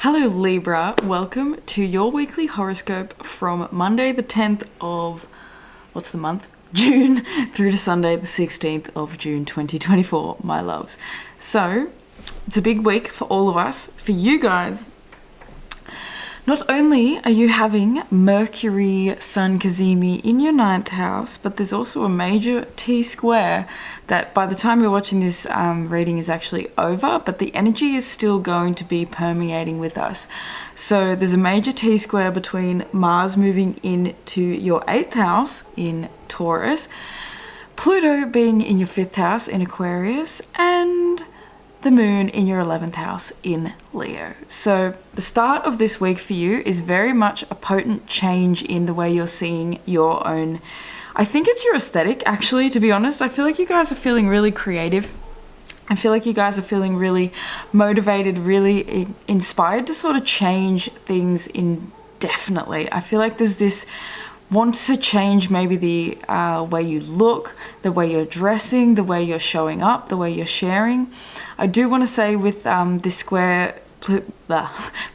Hello Libra, welcome to your weekly horoscope from Monday the 10th of, what's the month? June through to Sunday the 16th of June 2024, my loves. So, it's a big week for all of us. For you guys, not only are you having Mercury, Sun Cazimi in your 9th house, but there's also a major T-square that by the time you're watching this reading is actually over, but the energy is still going to be permeating with us. So there's a major T-square between Mars moving into your 8th house in Taurus, Pluto being in your 5th house in Aquarius, and the moon in your 11th house in Leo. So the start of this week for you is very much a potent change in the way you're seeing your own, I think it's your aesthetic actually, to be honest. I feel like you guys are feeling really creative. I feel like you guys are feeling really motivated, really inspired to sort of change things indefinitely. I feel like there's this want to change maybe the way you look, the way you're dressing, the way you're showing up, the way you're sharing. I do want to say with this square, with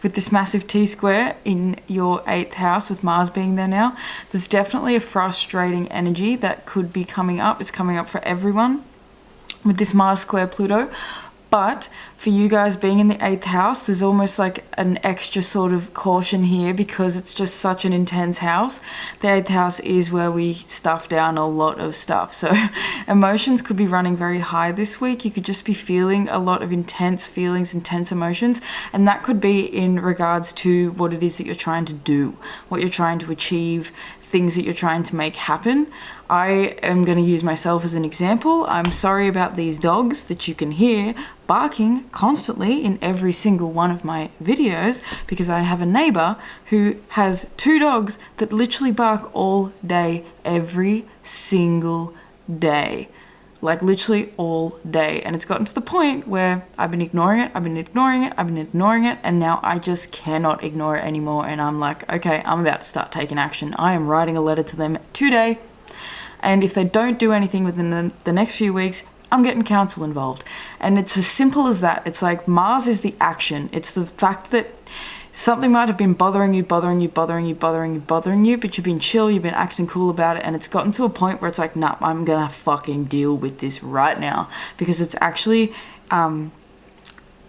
this massive T-square in your 8th house with Mars being there now, there's definitely a frustrating energy that could be coming up. It's coming up for everyone with this Mars square Pluto. But for you guys being in the 8th house, there's almost like an extra sort of caution here because it's just such an intense house. The 8th house is where we stuff down a lot of stuff. So emotions could be running very high this week. You could just be feeling a lot of intense feelings, intense emotions. And that could be in regards to what it is that you're trying to do, what you're trying to achieve, things that you're trying to make happen. I am going to use myself as an example. I'm sorry about these dogs that you can hear barking constantly in every single one of my videos because I have a neighbor who has 2 dogs that literally bark all day, every single day. Like literally all day. And it's gotten to the point where I've been ignoring it, and now I just cannot ignore it anymore. And I'm like, okay, I'm about to start taking action. I am writing a letter to them today. And if they don't do anything within the next few weeks, I'm getting counsel involved. And it's as simple as that. It's like Mars is the action. It's the fact that something might have been bothering you, but you've been chill, you've been acting cool about it, and it's gotten to a point where it's like, nah, I'm gonna fucking deal with this right now because it's actually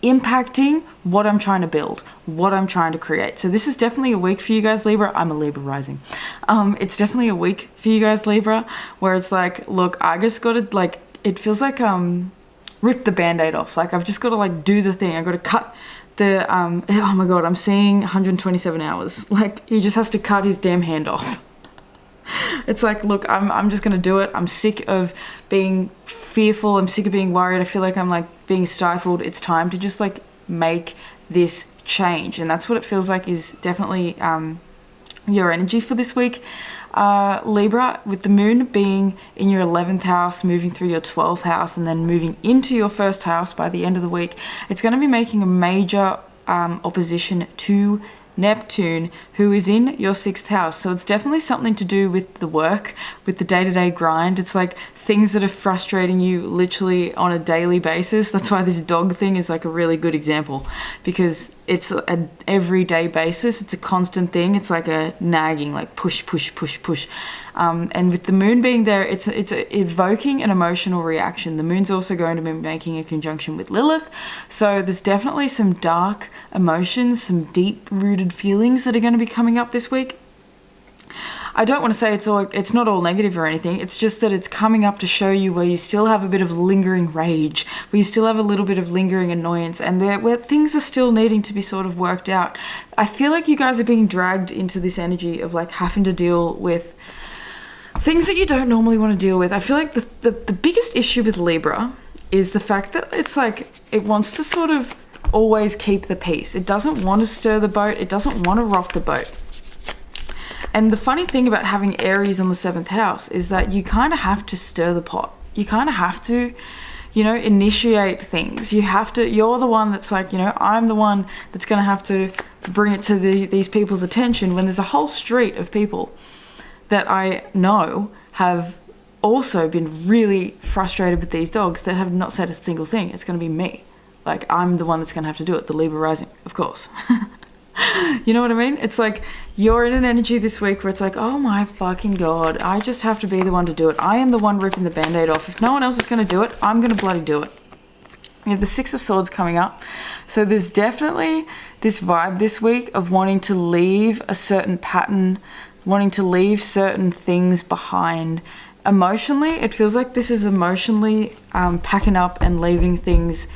impacting what I'm trying to build, what I'm trying to create. So this is definitely a week for you guys, Libra. I'm a Libra rising. It's definitely a week for you guys, Libra, where it's like, look, I just gotta like, it feels like rip the band-aid off. Like I've just gotta like do the thing. I gotta cut the oh my god, I'm seeing 127 hours. Like he just has to cut his damn hand off. It's like, look, I'm just gonna do it. I'm sick of being fearful. I'm sick of being worried. I feel like I'm like being stifled. It's time to just like make this change. And that's what it feels like is definitely your energy for this week. Libra, with the moon being in your 11th house, moving through your 12th house, and then moving into your 1st house by the end of the week, it's going to be making a major opposition to Neptune, who is in your 6th house. So it's definitely something to do with the work, with the day-to-day grind. It's like things that are frustrating you literally on a daily basis. That's why this dog thing is like a really good example, because it's an everyday basis. It's a constant thing. It's like a nagging, like push. And with the moon being there, it's evoking an emotional reaction. The moon's also going to be making a conjunction with Lilith. So there's definitely some dark emotions, some deep-rooted feelings that are going to be coming up this week. I don't want to say it's not all negative or anything. It's just that it's coming up to show you where you still have a bit of lingering rage, where you still have a little bit of lingering annoyance, and where things are still needing to be sort of worked out. I feel like you guys are being dragged into this energy of like having to deal with things that you don't normally want to deal with. I feel like the biggest issue with Libra is the fact that it's like it wants to sort of always keep the peace. It doesn't want to stir the boat. It doesn't want to rock the boat. And the funny thing about having Aries on the 7th house is that you kind of have to stir the pot. You kind of have to, you know, initiate things. You're the one that's like, you know, I'm the one that's going to have to bring it to these people's attention when there's a whole street of people that I know have also been really frustrated with these dogs that have not said a single thing. It's going to be me. Like, I'm the one that's going to have to do it, the Libra rising, of course. You know what I mean? It's like you're in an energy this week where it's like, oh my fucking God, I just have to be the one to do it. I am the one ripping the band-aid off. If no one else is going to do it, I'm going to bloody do it. We have the Six of Swords coming up. So there's definitely this vibe this week of wanting to leave a certain pattern, wanting to leave certain things behind. Emotionally, it feels like this is emotionally packing up and leaving things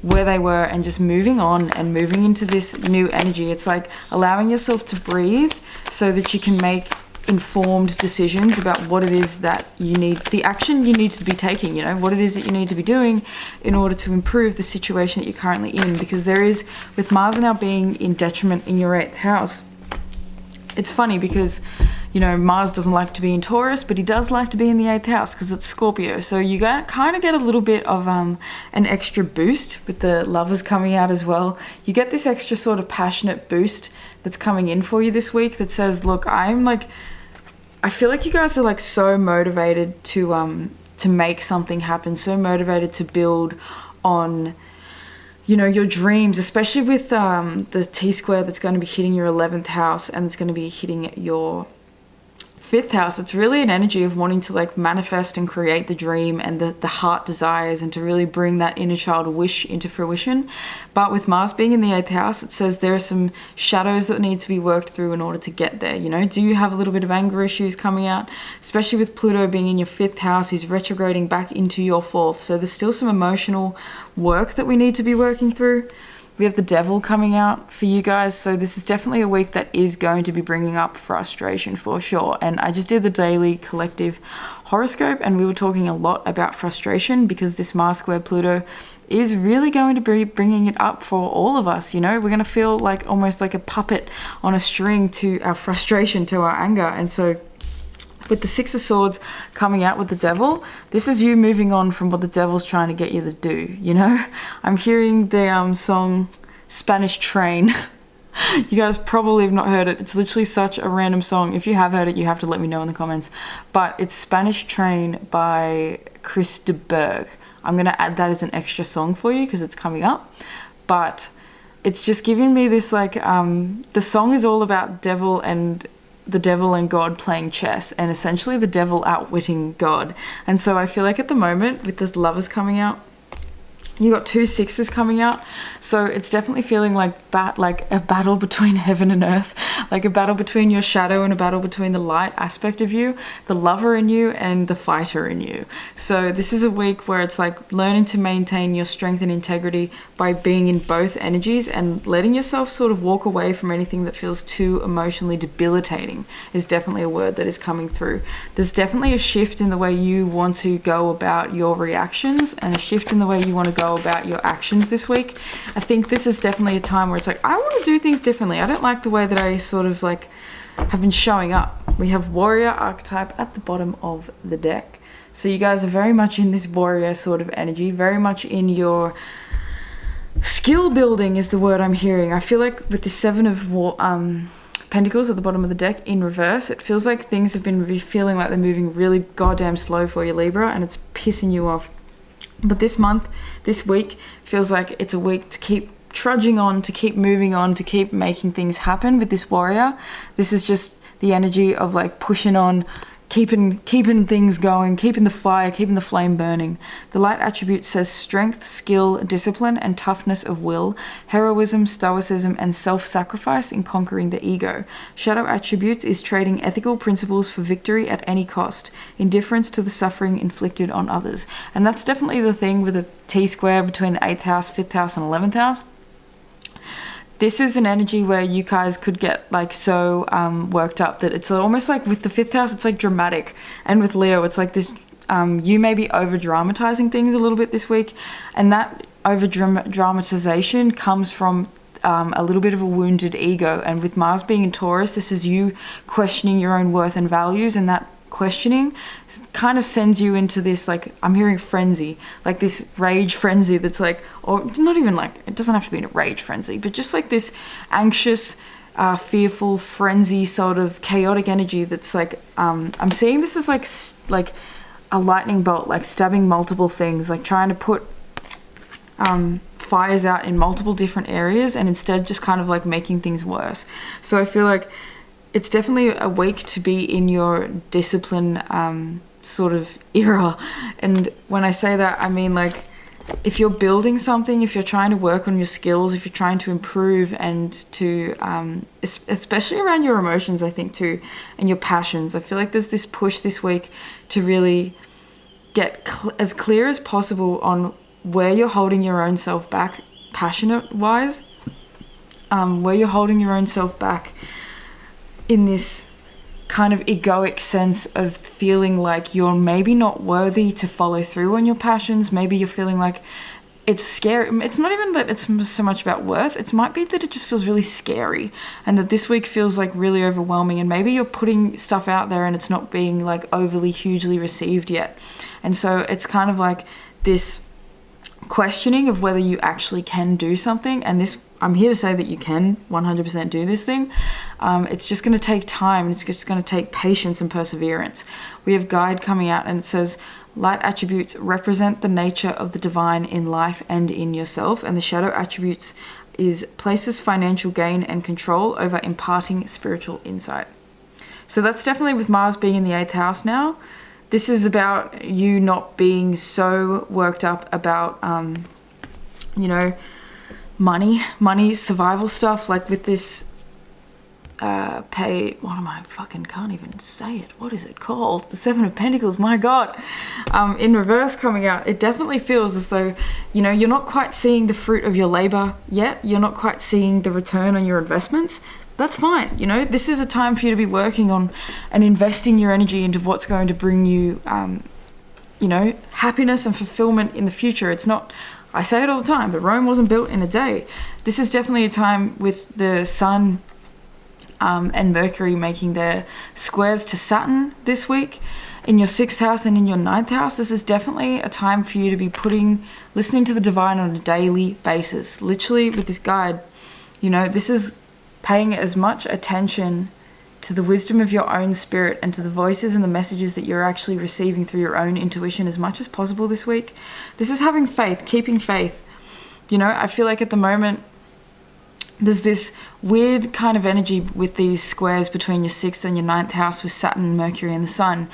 where they were and just moving on and moving into this new energy. It's like allowing yourself to breathe so that you can make informed decisions about what it is that you need, the action you need to be taking, you know, what it is that you need to be doing in order to improve the situation that you're currently in. Because there is, with Mars now being in detriment in your 8th house, it's funny because, you know, Mars doesn't like to be in Taurus, but he does like to be in the 8th house because it's Scorpio. So you kind of get a little bit of an extra boost with the Lovers coming out as well. You get this extra sort of passionate boost that's coming in for you this week that says, look, I feel like you guys are like so motivated to make something happen, so motivated to build on, you know, your dreams, especially with the T-square that's going to be hitting your 11th house and it's going to be hitting your 5th house. It's really an energy of wanting to like manifest and create the dream and the heart desires and to really bring that inner child wish into fruition. But with Mars being in the 8th house, it says there are some shadows that need to be worked through in order to get there. You know, do you have a little bit of anger issues coming out? Especially with Pluto being in your 5th house, he's retrograding back into your 4th. So there's still some emotional work that we need to be working through. We have the Devil coming out for you guys. So this is definitely a week that is going to be bringing up frustration for sure. And I just did the daily collective horoscope and we were talking a lot about frustration because this Mars square Pluto is really going to be bringing it up for all of us. You know, we're going to feel like almost like a puppet on a string to our frustration, to our anger. And so with the Six of Swords coming out with the Devil, this is you moving on from what the Devil's trying to get you to do, you know? I'm hearing the song Spanish Train. You guys probably have not heard it. It's literally such a random song. If you have heard it, you have to let me know in the comments. But it's Spanish Train by Chris de Burgh. I'm going to add that as an extra song for you because it's coming up. But it's just giving me this like, the song is all about the devil and God playing chess and essentially the devil outwitting God. And so I feel like at the moment with this Lovers coming out, you got 2 sixes coming out. So it's definitely feeling like a battle between heaven and earth, like a battle between your shadow and a battle between the light aspect of you, the lover in you and the fighter in you. So this is a week where it's like learning to maintain your strength and integrity by being in both energies and letting yourself sort of walk away from anything that feels too emotionally debilitating is definitely a word that is coming through. There's definitely a shift in the way you want to go about your reactions and a shift in the way you want to go about your actions this week. I think this is definitely a time where it's like, I want to do things differently. I don't like the way that I sort of like have been showing up. We have warrior archetype at the bottom of the deck. So you guys are very much in this warrior sort of energy, very much in your skill building is the word I'm hearing. I feel like with the 7 of Pentacles at the bottom of the deck in reverse, it feels like things have been feeling like they're moving really goddamn slow for you, Libra, and it's pissing you off. But this month, this week, feels like it's a week to keep trudging on, to keep moving on, to keep making things happen with this warrior. This is just the energy of like pushing on, keeping things going, keeping the fire, keeping the flame burning. The light attribute says strength, skill, discipline, and toughness of will, heroism, stoicism, and self-sacrifice in conquering the ego. Shadow attributes is trading ethical principles for victory at any cost, indifference to the suffering inflicted on others. And that's definitely the thing with a T-square between the 8th house, 5th house, and 11th house. This is an energy where you guys could get like so worked up that it's almost like with the 5th house, it's like dramatic. And with Leo, it's like this, you may be over dramatizing things a little bit this week. And that over dramatization comes from a little bit of a wounded ego. And with Mars being in Taurus, this is you questioning your own worth and values, and that questioning kind of sends you into this, like, I'm hearing frenzy, like this rage frenzy that's like, or not even like, it doesn't have to be a rage frenzy, but just like this anxious, fearful frenzy sort of chaotic energy that's like, I'm seeing this as like a lightning bolt, like stabbing multiple things, like trying to put fires out in multiple different areas and instead just kind of like making things worse. So I feel like it's definitely a week to be in your discipline sort of era. And when I say that, I mean like if you're building something, if you're trying to work on your skills, if you're trying to improve and to, especially around your emotions, I think too, and your passions, I feel like there's this push this week to really get as clear as possible on where you're holding your own self back, passionate wise, where you're holding your own self back in this kind of egoic sense of feeling like you're maybe not worthy to follow through on your passions. Maybe you're feeling like it's scary. It's not even that it's so much about worth. It might be that it just feels really scary and that this week feels like really overwhelming, and maybe you're putting stuff out there and it's not being like overly hugely received yet. And so it's kind of like this questioning of whether you actually can do something. And this, I'm here to say that you can 100% do this thing. It's just going to take time, and it's just going to take patience and perseverance. We have guide coming out, and it says light attributes represent the nature of the divine in life and in yourself, and the shadow attributes is places financial gain and control over imparting spiritual insight. So that's definitely with Mars being in the 8th house now. This is about you not being so worked up about, money, survival stuff, like with this can't even say it. What is it called? The 7 of Pentacles, my God. In reverse coming out, it definitely feels as though, you're not quite seeing the fruit of your labor yet. You're not quite seeing the return on your investments. That's fine. This is a time for you to be working on and investing your energy into what's going to bring you, happiness and fulfillment in the future. It's not, I say it all the time, but Rome wasn't built in a day. This is definitely a time with the Sun and Mercury making their squares to Saturn this week in your 6th house and in your 9th house. This is definitely a time for you to be listening to the divine on a daily basis. Literally with this guide, this is paying as much attention to the wisdom of your own spirit and to the voices and the messages that you're actually receiving through your own intuition as much as possible this week. This is having faith, keeping faith. I feel like at the moment there's this weird kind of energy with these squares between your 6th and your 9th house with Saturn, Mercury and the Sun.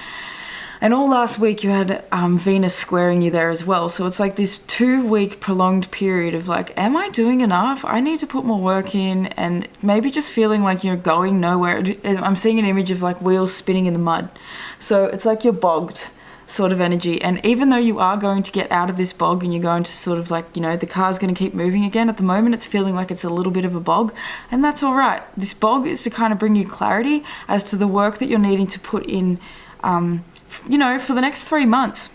And all last week you had Venus squaring you there as well. So it's like this 2-week prolonged period of like, am I doing enough? I need to put more work in, and maybe just feeling like you're going nowhere. I'm seeing an image of like wheels spinning in the mud. So it's like you're bogged sort of energy. And even though you are going to get out of this bog and you're going to sort of like, the car's going to keep moving again, at the moment it's feeling like it's a little bit of a bog, and that's all right. This bog is to kind of bring you clarity as to the work that you're needing to put in, for the next 3 months.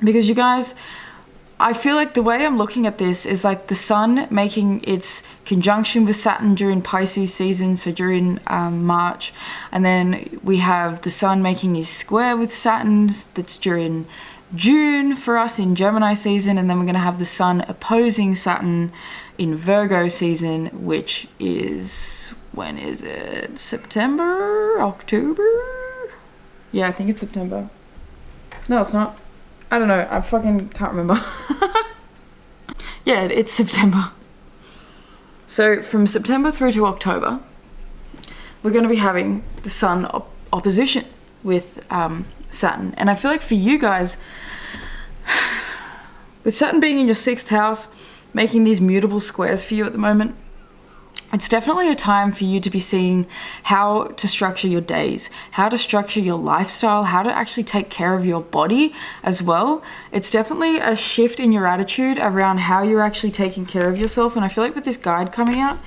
Because you guys, I feel like the way I'm looking at this is like the Sun making its conjunction with Saturn during Pisces season, so during March, and then we have the Sun making his square with Saturn, that's during June for us in Gemini season, and then we're going to have the Sun opposing Saturn in Virgo season, which is, when is it? September? October? Yeah, I think it's September. No, it's not. I don't know. I fucking can't remember. Yeah, it's September. So from September through to October, we're going to be having the Sun opposition with Saturn. And I feel like for you guys, with Saturn being in your 6th house, making these mutable squares for you at the moment, it's definitely a time for you to be seeing how to structure your days, how to structure your lifestyle, how to actually take care of your body as well. It's definitely a shift in your attitude around how you're actually taking care of yourself. And I feel like with this guide coming out,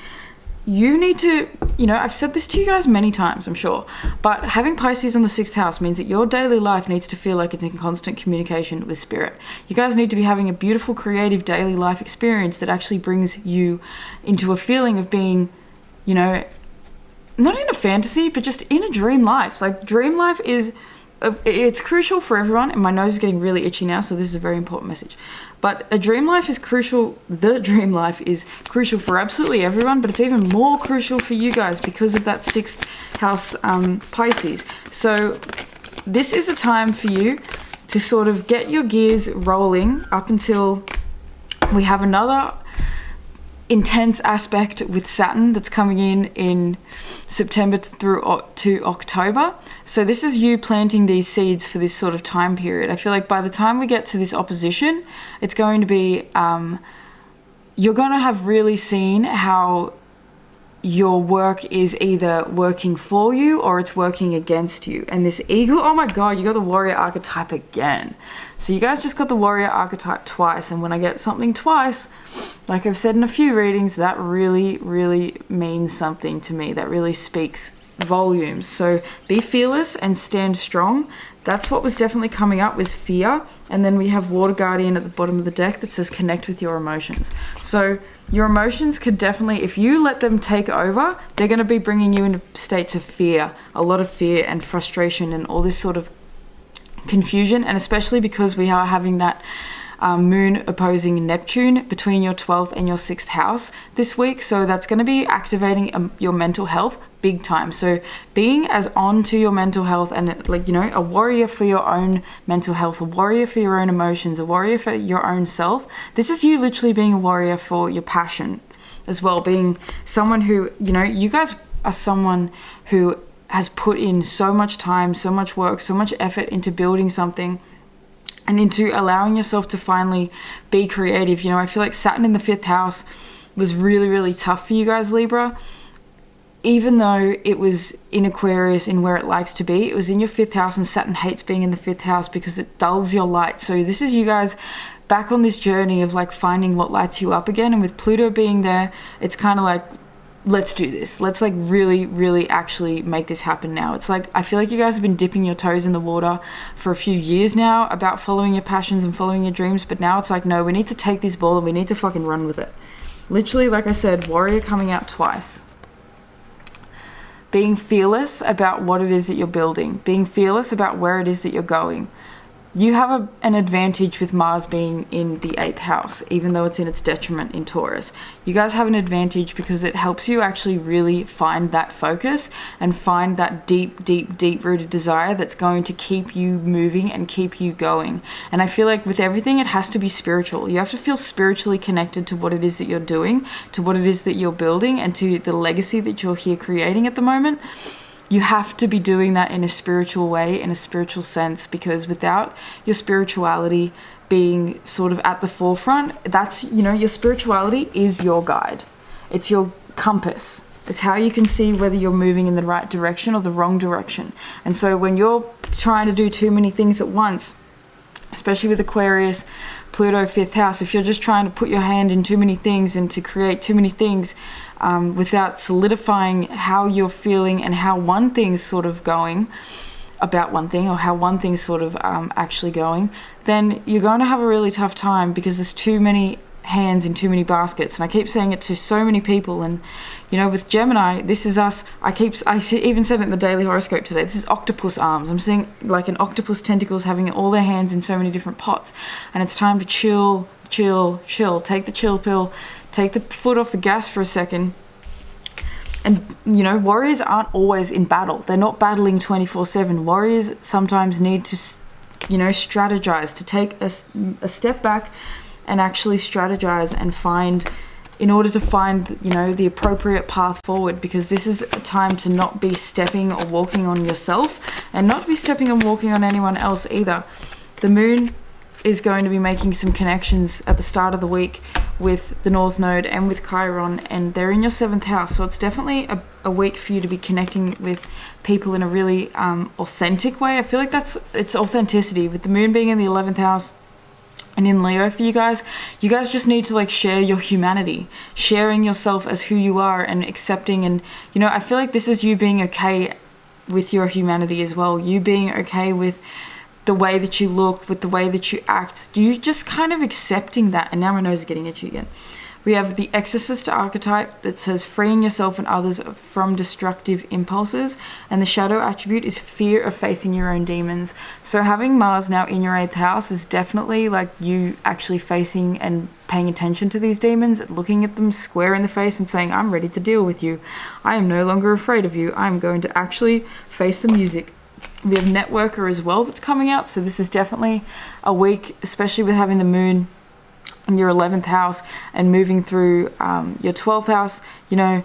you need to, I've said this to you guys many times, I'm sure, but having Pisces on the 6th house means that your daily life needs to feel like it's in constant communication with spirit. You guys need to be having a beautiful, creative daily life experience that actually brings you into a feeling of being, not in a fantasy, but just in a dream life. Like, dream life is, it's crucial for everyone, and my nose is getting really itchy now, so this is a very important message. But a dream life is crucial. The dream life is crucial for absolutely everyone, but it's even more crucial for you guys because of that 6th house Pisces. So this is a time for you to sort of get your gears rolling up until We have another intense aspect with Saturn that's coming in September through to October. So this is you planting these seeds for this sort of time period. I feel like by the time we get to this opposition, it's going to be, you're going to have really seen how your work is either working for you or it's working against you. And this eagle, oh my god, you got the warrior archetype again. So you guys just got the warrior archetype twice, and when I get something twice, like I've said in a few readings, that really, really means something to me. That really speaks volumes. So be fearless and stand strong. That's what was definitely coming up, was fear. And then we have Water Guardian at the bottom of the deck that says connect with your emotions. So your emotions could definitely, if you let them take over, they're going to be bringing you into states of fear, a lot of fear and frustration and all this sort of confusion. And especially because we are having that moon opposing Neptune between your 12th and your 6th house this week. So that's going to be activating your mental health big time. So being as on to your mental health and, like, you know, a warrior for your own mental health, a warrior for your own emotions, a warrior for your own self. This is you literally being a warrior for your passion as well, being someone who, you know, you guys are someone who has put in so much time, so much work, so much effort into building something and into allowing yourself to finally be creative. You know, I feel like Saturn in the 5th house was really, really tough for you guys, Libra. Even though it was in Aquarius, in where it likes to be, it was in your 5th house, and Saturn hates being in the 5th house because it dulls your light. So this is you guys back on this journey of like finding what lights you up again. And with Pluto being there, it's kind of like, let's do this. Let's like really, really actually make this happen now. It's like, I feel like you guys have been dipping your toes in the water for a few years now about following your passions and following your dreams. But now it's like, no, we need to take this ball and we need to fucking run with it. Literally, like I said, warrior coming out twice. Being fearless about what it is that you're building, being fearless about where it is that you're going. You have an advantage with Mars being in the 8th house, even though it's in its detriment in Taurus. You guys have an advantage because it helps you actually really find that focus and find that deep, deep, deep rooted desire that's going to keep you moving and keep you going. And I feel like with everything, it has to be spiritual. You have to feel spiritually connected to what it is that you're doing, to what it is that you're building, and to the legacy that you're here creating at the moment. You have to be doing that in a spiritual way, in a spiritual sense, because without your spirituality being sort of at the forefront, that's, you know, your spirituality is your guide. It's your compass. It's how you can see whether you're moving in the right direction or the wrong direction. And so when you're trying to do too many things at once, especially with Aquarius, Pluto, 5th house, if you're just trying to put your hand in too many things and to create too many things, without solidifying how you're feeling and how one thing's sort of going about one thing, or how one thing's sort of actually going, then you're going to have a really tough time because there's too many hands in too many baskets. And I keep saying it to so many people. And, you know, with Gemini, this is us. I even said it in the daily horoscope today. This is octopus arms. I'm seeing like an octopus tentacles having all their hands in so many different pots. And it's time to chill, chill, chill. Take the chill pill. Take the foot off the gas for a second. And, you know, warriors aren't always in battle. They're not battling 24/7. Warriors sometimes need to, you know, strategize, to take a step back and actually strategize and find, in order to find, you know, the appropriate path forward, because this is a time to not be stepping or walking on yourself and not be stepping and walking on anyone else either. The moon is going to be making some connections at the start of the week with the North Node and with Chiron, and they're in your 7th house. So it's definitely a week for you to be connecting with people in a really authentic way. I feel like it's authenticity. With the moon being in the 11th house and in Leo for you guys just need to like share your humanity, sharing yourself as who you are and accepting. And, you know, I feel like this is you being okay with your humanity as well. You being okay with the way that you look, with the way that you act. You just kind of accepting that. And now my nose is getting itchy again. We have the Exorcist archetype that says freeing yourself and others from destructive impulses. And the shadow attribute is fear of facing your own demons. So having Mars now in your 8th house is definitely like you actually facing and paying attention to these demons, looking at them square in the face and saying, I'm ready to deal with you. I am no longer afraid of you. I'm going to actually face the music. We have Networker as well that's coming out. So this is definitely a week, especially with having the moon in your 11th house and moving through your 12th house, you know,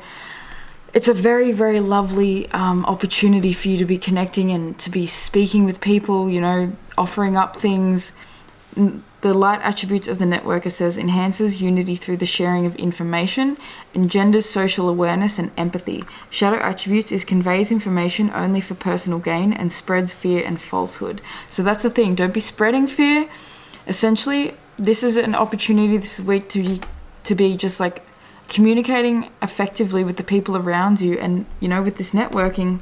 it's a very, very lovely opportunity for you to be connecting and to be speaking with people, you know, offering up things. The light attributes of the networker says enhances unity through the sharing of information, engenders social awareness and empathy. Shadow attributes is conveys information only for personal gain and spreads fear and falsehood. So that's the thing. Don't be spreading fear. Essentially, this is an opportunity this week to be just like communicating effectively with the people around you, and you know, with this networking,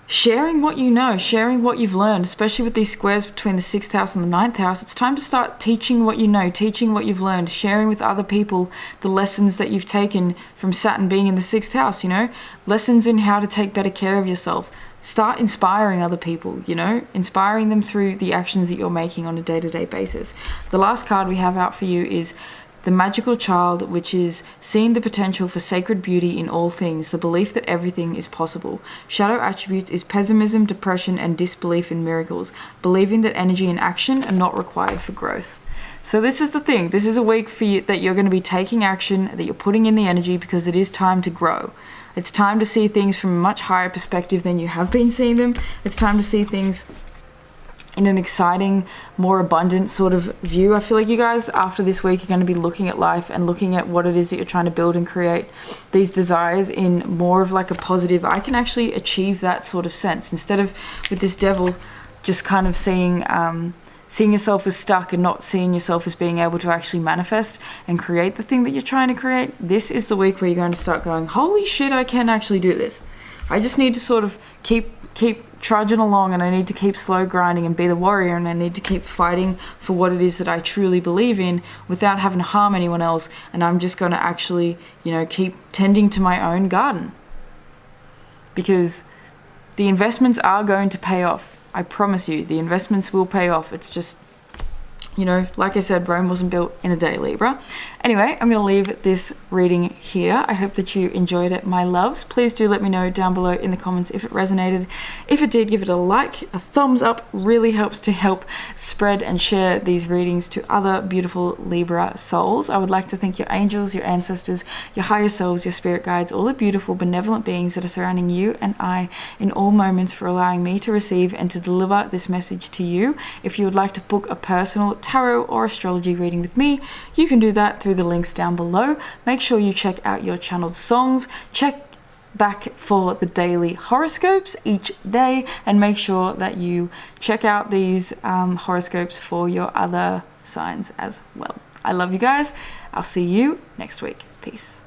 sharing what you know, sharing what you've learned, especially with these squares between the 6th house and the 9th house. It's time to start teaching what you know, teaching what you've learned, sharing with other people the lessons that you've taken from Saturn being in the 6th house, you know, lessons in how to take better care of yourself. Start inspiring other people, you know, inspiring them through the actions that you're making on a day-to-day basis. The last card we have out for you is the magical child, which is seeing the potential for sacred beauty in all things, the belief that everything is possible. Shadow attributes is pessimism, depression, and disbelief in miracles, believing that energy and action are not required for growth. So this is the thing. This is a week for you that you're going to be taking action, that you're putting in the energy, because it is time to grow. It's time to see things from a much higher perspective than you have been seeing them. It's time to see things in an exciting, more abundant sort of view. I feel like you guys after this week are going to be looking at life and looking at what it is that you're trying to build and create these desires in more of like a positive, I can actually achieve that sort of sense, instead of with this devil just kind of seeing yourself as stuck and not seeing yourself as being able to actually manifest and create the thing that you're trying to create. This is the week where you're going to start going, holy shit, I can actually do this. I just need to sort of keep trudging along, and I need to keep slow grinding and be the warrior, and I need to keep fighting for what it is that I truly believe in without having to harm anyone else. And I'm just going to actually, you know, keep tending to my own garden, because the investments are going to pay off. I promise you, the investments will pay off. It's just, you know, like I said, Rome wasn't built in a day, Libra. Anyway, I'm going to leave this reading here. I hope that you enjoyed it, my loves. Please do let me know down below in the comments if it resonated. If it did, give it a like. A thumbs up really helps to help spread and share these readings to other beautiful Libra souls. I would like to thank your angels, your ancestors, your higher selves, your spirit guides, all the beautiful benevolent beings that are surrounding you and I in all moments, for allowing me to receive and to deliver this message to you. If you would like to book a personal tarot or astrology reading with me, you can do that through the links down below. Make sure you check out your channeled songs, check back for the daily horoscopes each day, and make sure that you check out these horoscopes for your other signs as well. I love you guys. I'll see you next week. Peace.